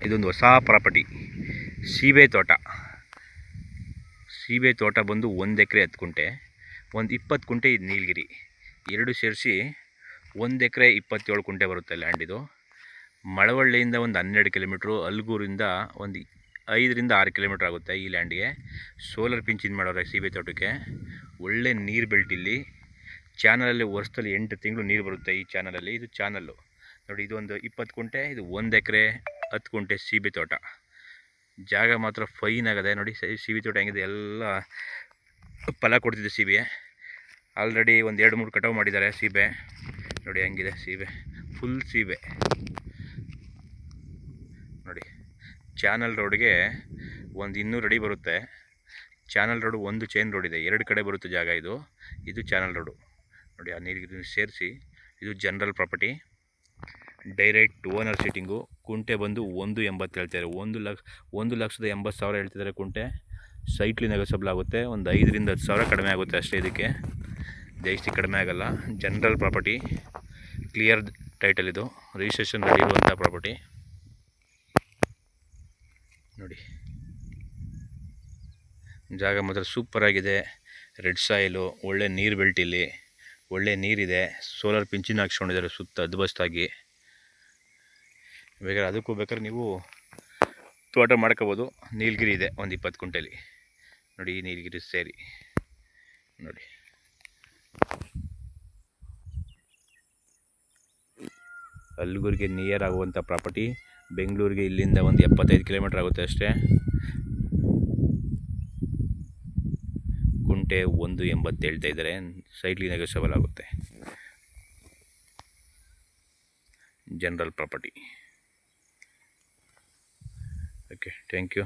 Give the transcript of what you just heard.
ಇದೊಂದು ಹೊಸ ಪ್ರಾಪರ್ಟಿ ಸೀಬೆ ತೋಟ. ಸೀಬೆ ತೋಟ ಬಂದು 1 ಎಕರೆ 10 ಗುಂಟೆ, ಒಂದು 20 ಗುಂಟೆ ಇದು ನೀಲಗಿರಿ, ಎರಡು ಸೇರಿಸಿ 1 ಎಕರೆ 27 ಗುಂಟೆ ಬರುತ್ತೆ ಲ್ಯಾಂಡ್. ಇದು ಮಳವಳ್ಳಿಯಿಂದ ಒಂದು 12 ಕಿಲೋಮೀಟ್ರು, ಅಲ್ಗೂರಿಂದ ಒಂದು 5ರಿಂದ 6 ಕಿಲೋಮೀಟ್ರ್ ಆಗುತ್ತೆ ಈ ಲ್ಯಾಂಡ್ಗೆ. ಸೋಲಾರ್ ಪಿಂಚಿಂಗ್ ಮಾಡೋರೆ ಸೀಬೆ ತೋಟಕ್ಕೆ. ಒಳ್ಳೆ ನೀರು ಬೆಲ್ಟ್ ಇಲ್ಲಿ. ಚಾನಲಲ್ಲಿ ವರ್ಷದಲ್ಲಿ 8 ತಿಂಗಳು ನೀರು ಬರುತ್ತೆ ಈ ಚಾನಲಲ್ಲಿ. ಇದು ಚಾನಲ್ಲು ನೋಡಿ. ಇದೊಂದು 20 ಗುಂಟೆ, ಇದು 1 ಎಕರೆ 10 ಗುಂಟೆ ಸೀಬೆ ತೋಟ. ಜಾಗ ಮಾತ್ರ ಫೈನ್ ಆಗಿದೆ ನೋಡಿ. ಸೀಬೆ ತೋಟ ಹೆಂಗಿದೆ, ಎಲ್ಲ ಫಲ ಕೊಡ್ತಿದೆ ಸೀಬೆ. ಆಲ್ರೆಡಿ ಒಂದು 2-3 ಕಟಾವು ಮಾಡಿದ್ದಾರೆ ಸೀಬೆ. ನೋಡಿ ಹೆಂಗಿದೆ ಸೀಬೆ, ಫುಲ್ ಸೀಬೆ ನೋಡಿ. ಚಾನಲ್ ರೋಡ್ಗೆ ಒಂದು 200 ಅಡಿ ಬರುತ್ತೆ. ಚಾನಲ್ ರೋಡು ಒಂದು ಚೈನ್ ರೋಡ್ ಇದೆ, 2 ಕಡೆ ಬರುತ್ತೆ ಜಾಗ. ಇದು ಚಾನಲ್ ರೋಡು ನೋಡಿ. ಆ ನೀರಿಗೆ ಸೇರಿಸಿ ಇದು general property, direct owner seating. ಕುಂಟೆ ಬಂದು 1.80 ಹೇಳ್ತಾರೆ. 1,80,000 ಹೇಳ್ತಿದ್ದಾರೆ ಕುಂಟೆ. ಸೈಟ್ಲಿ ನೆಗೋಸಬಲ್ ಆಗುತ್ತೆ, ಒಂದು 5ರಿಂದ 10 ಸಾವಿರ ಕಡಿಮೆ ಆಗುತ್ತೆ ಅಷ್ಟೇ. ಇದಕ್ಕೆ ಜಾಸ್ತಿ ಕಡಿಮೆ ಆಗಲ್ಲ. ಜನರಲ್ ಪ್ರಾಪರ್ಟಿ, ಕ್ಲಿಯರ್ ಟೈಟಲ್, ಇದು ರಿಜಿಸ್ಟ್ರೇಷನ್ ರೆಡಿ ಇರುವಂಥ ಪ್ರಾಪರ್ಟಿ ನೋಡಿ. ಜಾಗ ಮಾತ್ರ ಸೂಪರಾಗಿದೆ. ರೆಡ್ ಸಾಯಿಲು, ಒಳ್ಳೆ ನೀರು ಬೆಲ್ಟ್ ಇಲ್ಲಿ, ಒಳ್ಳೆ ನೀರಿದೆ. ಸೋಲಾರ್ ಪಿಂಚಿನ ಹಾಕ್ಸ್ಕೊಂಡಿದ್ದಾರೆ ಸುತ್ತ ಅದ್ಬಸ್ತಾಗಿ. ಬೇಕಾದ್ರೆ ಅದಕ್ಕೂ ಬೇಕಾದ್ರೆ ನೀವು ತೋಟ ಮಾಡ್ಕೋಬೋದು. ನೀಲಗಿರಿ ಇದೆ ಒಂದು 20 ಗುಂಟೆಲಿ ನೋಡಿ. ಈ ನೀಲಗಿರಿ ಸೇರಿ ನೋಡಿ. ಅಲ್ಗೂರಿಗೆ ನಿಯರ್ ಆಗುವಂಥ ಪ್ರಾಪರ್ಟಿ. ಬೆಂಗಳೂರಿಗೆ ಇಲ್ಲಿಂದ ಒಂದು 75 ಕಿಲೋಮೀಟ್ರ್ ಆಗುತ್ತೆ ಅಷ್ಟೇ. ಗುಂಟೆ 1.80 ಹೇಳ್ತಾ ಇದ್ದಾರೆ. ಸೈಟ್ಲಿ ನೆಗೋಷಿಯಬಲ್ ಆಗುತ್ತೆ. General property. Okay, thank you.